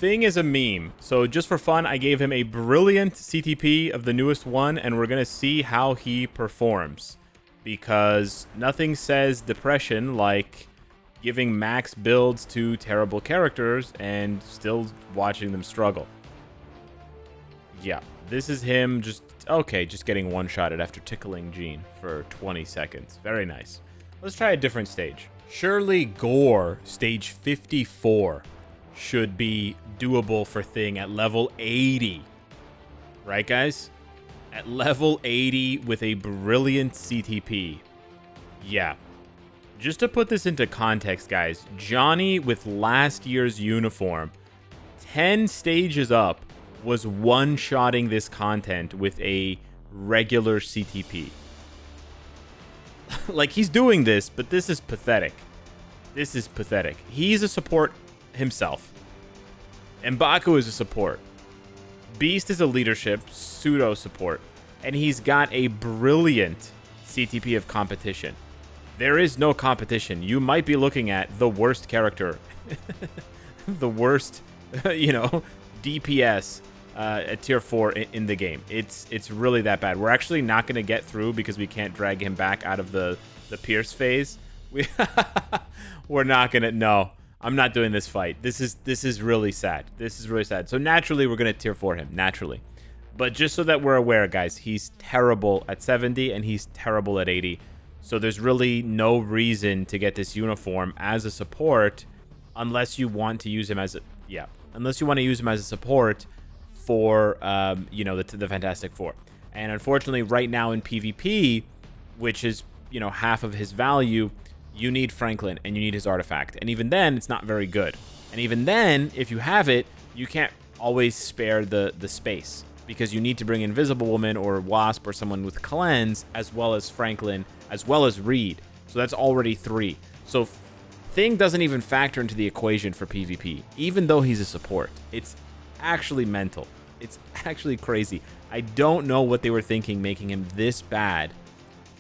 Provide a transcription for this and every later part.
Thing is a meme. So just for fun, I gave him a brilliant CTP of the newest one, and we're going to see how he performs. Because nothing says depression like giving max builds to terrible characters and still watching them struggle. Yeah, this is him just getting one-shotted after tickling Jean for 20 seconds. Very nice. Let's try a different stage. Surely Gore, stage 54, should be doable for Thing at level 80. Right, guys? At level 80 with a brilliant CTP. Yeah. Just to put this into context, guys, Johnny with last year's uniform, 10 stages up, was one-shotting this content with a regular CTP. Like, he's doing this, but this is pathetic. This is pathetic. He's a support himself. M'Baku is a support. Beast is a leadership, pseudo-support. And he's got a brilliant CTP of competition. There is no competition. You might be looking at the worst character. The worst, DPS at tier 4 in the game. It's really that bad. We're actually not going to get through because we can't drag him back out of the Pierce phase. We're not going to... No, I'm not doing this fight. This is really sad. This is really sad. So naturally, we're going to tier 4 him. Naturally. But just so that we're aware, guys, he's terrible at 70 and he's terrible at 80. So there's really no reason to get this uniform as a support unless you want to use him as a... Yeah. Unless you want to use him as a support for, the Fantastic Four. And unfortunately, right now in PvP, which is, half of his value, you need Franklin and you need his artifact. And even then, it's not very good. And even then, if you have it, you can't always spare the space because you need to bring Invisible Woman or Wasp or someone with Cleanse, as well as Franklin, as well as Reed. So that's already 3. So Thing doesn't even factor into the equation for PvP, even though he's a support. It's actually mental. It's actually crazy. I don't know what they were thinking making him this bad.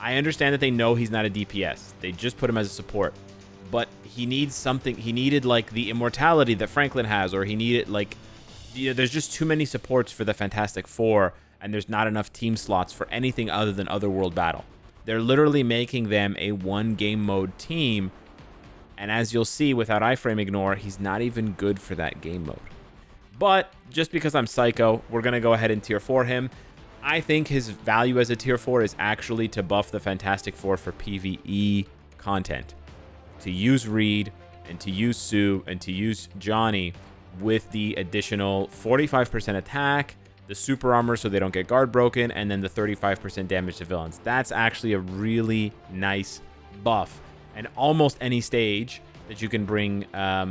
I understand that they know he's not a DPS. They just put him as a support. But he needs something. He needed, like, the immortality that Franklin has, or he needed, like... there's just too many supports for the Fantastic Four, and there's not enough team slots for anything other than Otherworld Battle. They're literally making them a one-game mode team, and as you'll see without iframe ignore, he's not even good for that game mode. But just because I'm psycho, we're going to go ahead and tier 4 him. I think his value as a tier 4 is actually to buff the Fantastic Four for PvE content. To use Reed, and to use Sue, and to use Johnny with the additional 45% attack, the super armor so they don't get guard broken, and then the 35% damage to villains. That's actually a really nice buff. And almost any stage that you can bring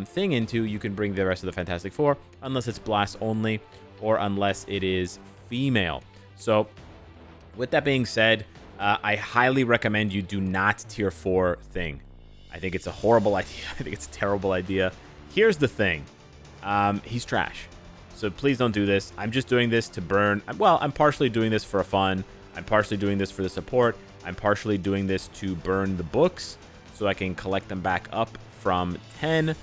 Thing into, you can bring the rest of the Fantastic Four, unless it's blast only, or unless it is female. So, with that being said, I highly recommend you do not tier 4 Thing. I think it's a horrible idea. I think it's a terrible idea. Here's the thing. He's trash. So please don't do this. I'm just doing this to burn. Well, I'm partially doing this for fun. I'm partially doing this for the support. I'm partially doing this to burn the books so I can collect them back up from 10.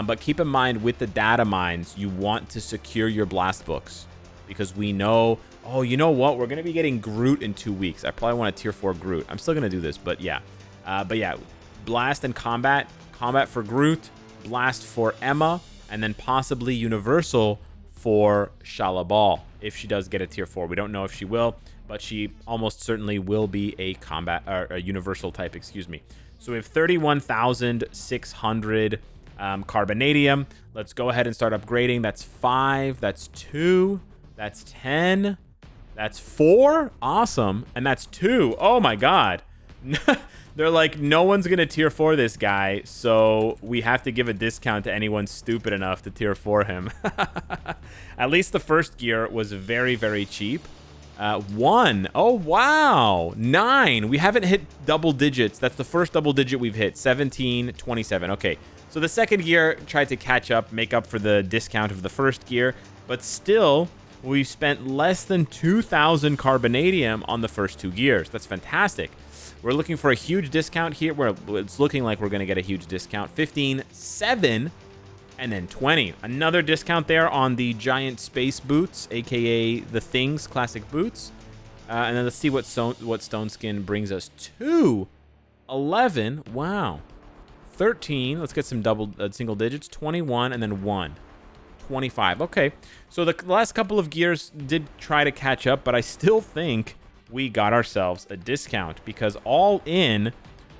But keep in mind, with the data mines, you want to secure your blast books because we know... Oh, you know what? We're going to be getting Groot in 2 weeks. I probably want a tier 4 Groot. I'm still going to do this, but yeah. Blast and combat. Combat for Groot. Blast for Emma. And then possibly Universal for Shalabal if she does get a tier 4. We don't know if she will, but she almost certainly will be a combat or a Universal type, excuse me. So we have 31,600 Carbonadium. Let's go ahead and start upgrading. That's 5. That's 2. That's 10. That's 4. Awesome. And that's 2. Oh my god. They're like, no one's going to tier 4 this guy, so we have to give a discount to anyone stupid enough to tier 4 him. At least the first gear was very, very cheap. 1. Oh, wow. 9. We haven't hit double digits. That's the first double digit we've hit. 17, 27. Okay, so the second gear tried to catch up, make up for the discount of the first gear, but still... We've spent less than 2,000 Carbonadium on the first 2 gears. That's fantastic. We're looking for a huge discount here. It's looking like we're going to get a huge discount. 15.7. And then 20. Another discount there on the giant space boots, aka the Things classic boots. And then let's see what Stone Skin brings us to. 11. Wow. 13. Let's get some single digits. 21 and then 1. 25. Okay. So the last couple of gears did try to catch up, but I still think we got ourselves a discount because all in,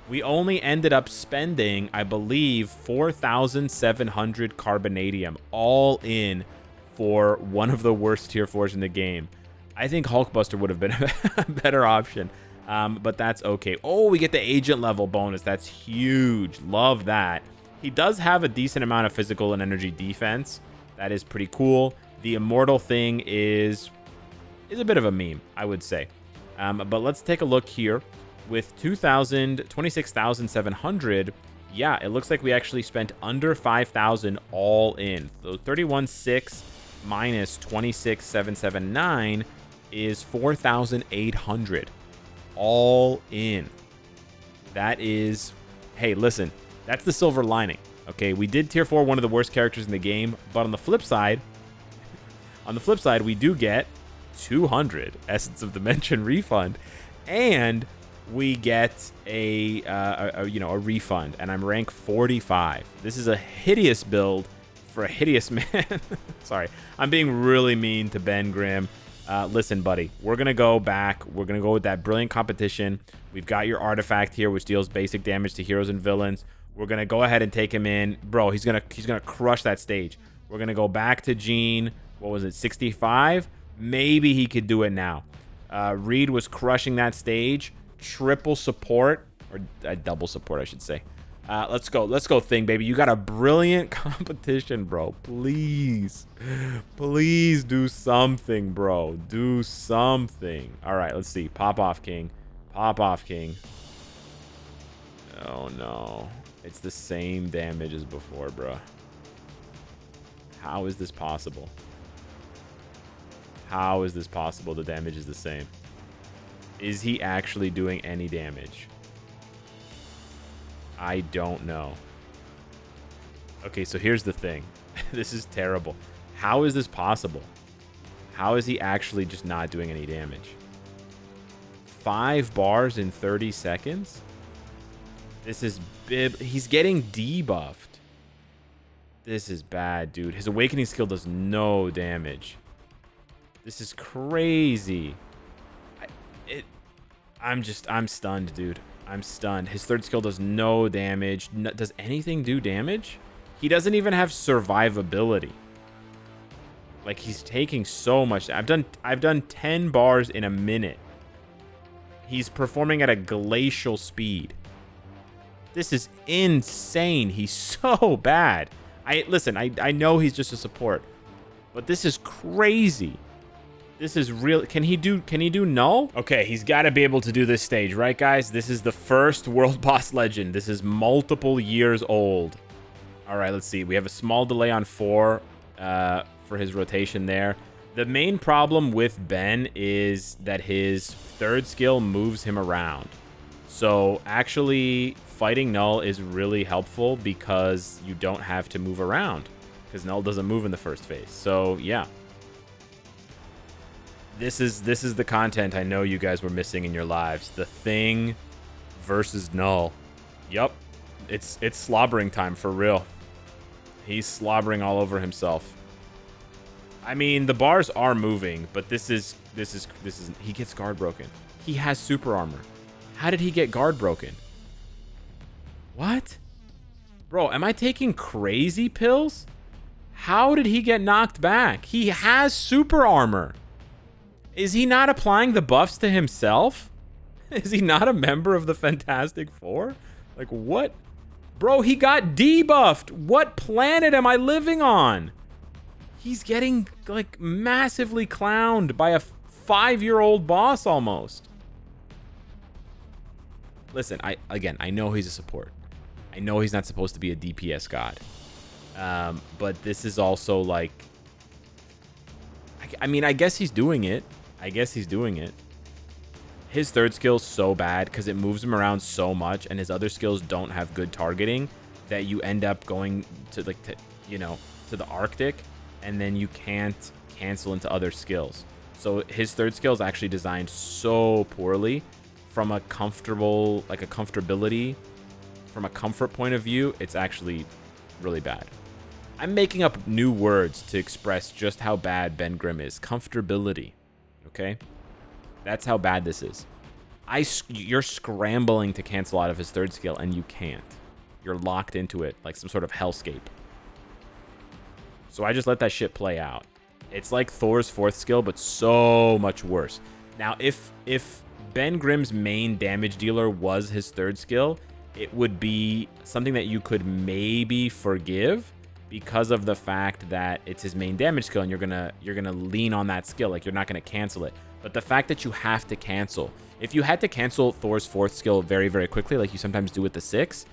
we only ended up spending, I believe, 4,700 carbonadium all in for one of the worst tier 4s in the game. I think Hulkbuster would have been a better option, but that's okay. Oh, we get the agent level bonus. That's huge. Love that. He does have a decent amount of physical and energy defense. That is pretty cool. The immortal thing is a bit of a meme, I would say. But let's take a look here. With 26,700, yeah, it looks like we actually spent under 5,000 all in. So 31,600 minus 26,779 is 4,800 all in. That is, hey, listen, that's the silver lining. Okay, we did tier 4 one of the worst characters in the game, but on the flip side, we do get 200 Essence of Dimension refund, and we get a refund, and I'm rank 45. This is a hideous build for a hideous man. Sorry, I'm being really mean to Ben Grimm. Listen, buddy, we're gonna go back. We're gonna go with that brilliant competition. We've got your artifact here, which deals basic damage to heroes and villains. We're gonna go ahead and take him in, bro. He's gonna crush that stage. We're gonna go back to Gene. What was it, 65? Maybe he could do it now. Reed was crushing that stage. Triple support, or double support, I should say. Let's go, Thing, baby. You got a brilliant competition, bro. Please do something, bro. Do something. All right, let's see. Pop off, King. Pop off, King. Oh no, it's the same damage as before, bro. How is this possible? How is this possible? The damage is the same. Is he actually doing any damage? I don't know. Okay, so here's the thing. This is terrible. How is this possible? How is he actually just not doing any damage? 5 bars in 30 seconds? This is he's getting debuffed. This is bad, dude. His awakening skill does no damage. This is crazy. I'm stunned, dude. I'm stunned. His third skill does no damage. Does anything do damage? He doesn't even have survivability. Like, he's taking so much. I've done 10 bars in a minute. He's performing at a glacial speed. This is insane. He's so bad. Listen, I know he's just a support, but this is crazy. This is real. Can he do null? Okay, he's got to be able to do this stage, right, guys? This is the first World Boss Legend. This is multiple years old. All right, let's see. We have a small delay on 4 for his rotation there. The main problem with Ben is that his third skill moves him around. So actually, fighting null is really helpful because you don't have to move around, because null doesn't move in the first phase. So yeah. This is the content I know you guys were missing in your lives. The Thing versus Null. Yup. It's slobbering time for real. He's slobbering all over himself. I mean, the bars are moving, but this is he gets guard broken. He has super armor. How did he get guard broken? What? Bro, am I taking crazy pills? How did he get knocked back? He has super armor. Is he not applying the buffs to himself? Is he not a member of the Fantastic Four? Like, what? Bro, he got debuffed. What planet am I living on? He's getting, like, massively clowned by a 5-year-old boss almost. Listen, I know he's a support. I know he's not supposed to be a DPS god. But this is also, like... I mean, I guess he's doing it. His third skill's so bad because it moves him around so much, and his other skills don't have good targeting that you end up going to, like, you know, to the Arctic, and then you can't cancel into other skills. So his third skill is actually designed so poorly from a comfortable, like a comfortability, from a comfort point of view, it's actually really bad. I'm making up new words to express just how bad Ben Grimm is. Comfortability, okay? That's how bad this is. You're scrambling to cancel out of his third skill, and you can't. You're locked into it like some sort of hellscape. So I just let that shit play out. It's like Thor's fourth skill, but so much worse. Now, if Ben Grimm's main damage dealer was his third skill, it would be something that you could maybe forgive because of the fact that it's his main damage skill, and you're gonna lean on that skill, like you're not gonna cancel it. But the fact that you have to cancel, if you had to cancel Thor's fourth skill very, very quickly, like you sometimes do with the 6,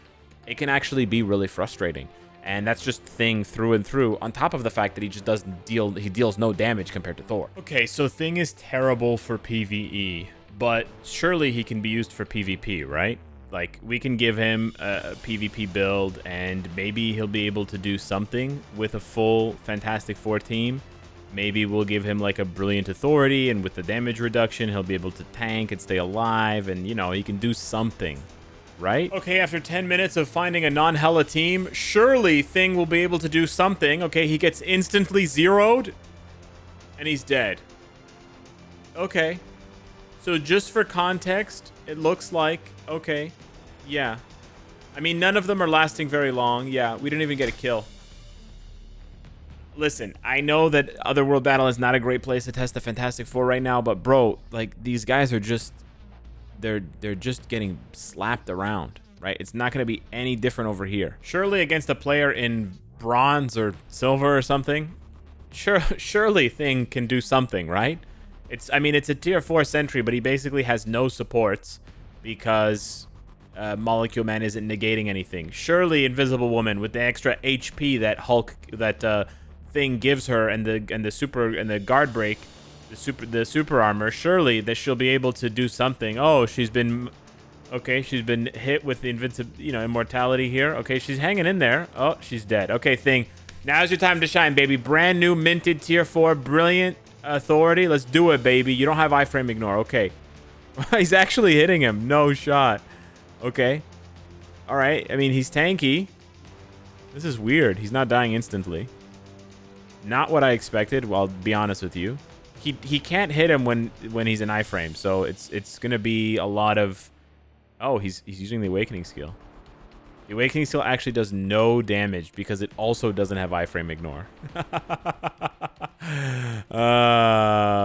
it can actually be really frustrating. And that's just Thing through and through, on top of the fact that he just he deals no damage compared to Thor. Okay, so Thing is terrible for PvE, but surely he can be used for PvP, right? Like, we can give him a PvP build, and maybe he'll be able to do something with a full Fantastic Four team. Maybe we'll give him, like, a Brilliant Authority, and with the damage reduction, he'll be able to tank and stay alive, and, you know, he can do something, right? Okay, after 10 minutes of finding a non-Hela team, surely Thing will be able to do something. Okay, he gets instantly zeroed, and he's dead. Okay. So just for context, it looks like, okay, yeah. I mean, none of them are lasting very long. Yeah, we didn't even get a kill. Listen, I know that Otherworld Battle is not a great place to test the Fantastic Four right now, but bro, like, these guys are just, they're just getting slapped around, right? It's not going to be any different over here. Surely against a player in bronze or silver or something, surely Thing can do something, right? I mean, it's a tier 4 sentry, but he basically has no supports because Molecule Man isn't negating anything. Surely Invisible Woman, with the extra HP that Thing gives her, and the guard break, the super armor, surely that she'll be able to do something. Oh, she's been hit with the immortality here. Okay, she's hanging in there. Oh, she's dead. Okay, Thing, now's your time to shine, baby. Brand new minted tier 4 brilliant authority. Let's do it, baby. You don't have iframe ignore. Okay. He's actually hitting him. No shot. Okay. All right. I mean, he's tanky. This is weird. He's not dying instantly. Not what I expected. Well, I'll be honest with you. He can't hit him when he's in iframe. So it's gonna be a lot of. Oh, he's using the awakening skill. The awakening skill actually does no damage because it also doesn't have iframe ignore.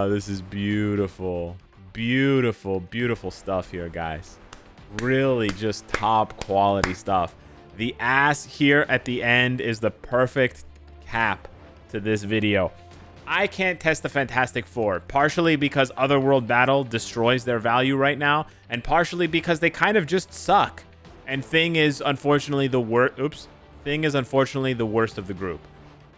This is beautiful. Beautiful, beautiful stuff here, guys. Really just top quality stuff. The ass here at the end is the perfect cap to this video. I can't test the Fantastic Four, partially because Otherworld Battle destroys their value right now, and partially because they kind of just suck. And Thing is unfortunately the worst. Oops. Thing is unfortunately the worst of the group.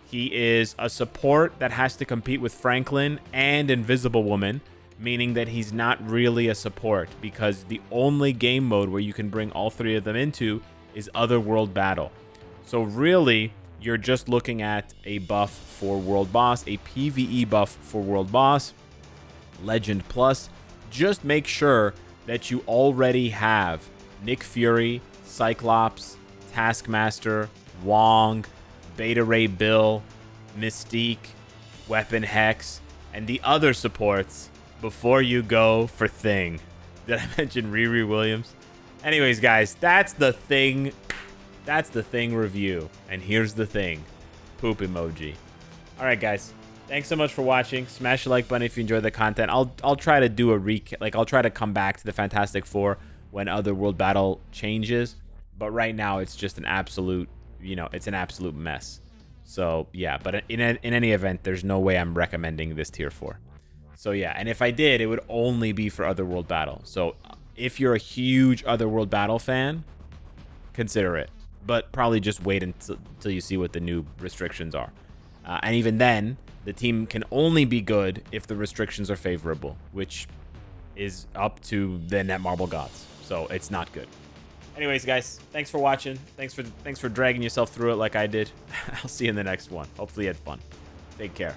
He is a support that has to compete with Franklin and Invisible Woman, meaning that he's not really a support because the only game mode where you can bring all three of them into is Otherworld Battle. So really, you're just looking at a buff for World Boss, a PvE buff for World Boss, Legend Plus. Just make sure that you already have Nick Fury, Cyclops, Taskmaster, Wong, Beta Ray Bill, Mystique, Weapon Hex, and the other supports before you go for Thing. Did I mention Riri Williams? Anyways, guys, that's the Thing. That's the Thing review. And here's the Thing. Poop emoji. All right, guys. Thanks so much for watching. Smash the like button if you enjoyed the content. I'll try to do a recap. Like, I'll try to come back to the Fantastic Four when Otherworld Battle changes. But right now, it's just an absolute, it's an absolute mess. So, yeah. But in any event, there's no way I'm recommending this tier 4. So, yeah. And if I did, it would only be for Otherworld Battle. So, if you're a huge Otherworld Battle fan, consider it. But probably just wait until you see what the new restrictions are. And even then, the team can only be good if the restrictions are favorable, which is up to the Netmarble gods. So it's not good. Anyways, guys, thanks for watching. Thanks for dragging yourself through it like I did. I'll see you in the next one. Hopefully you had fun. Take care.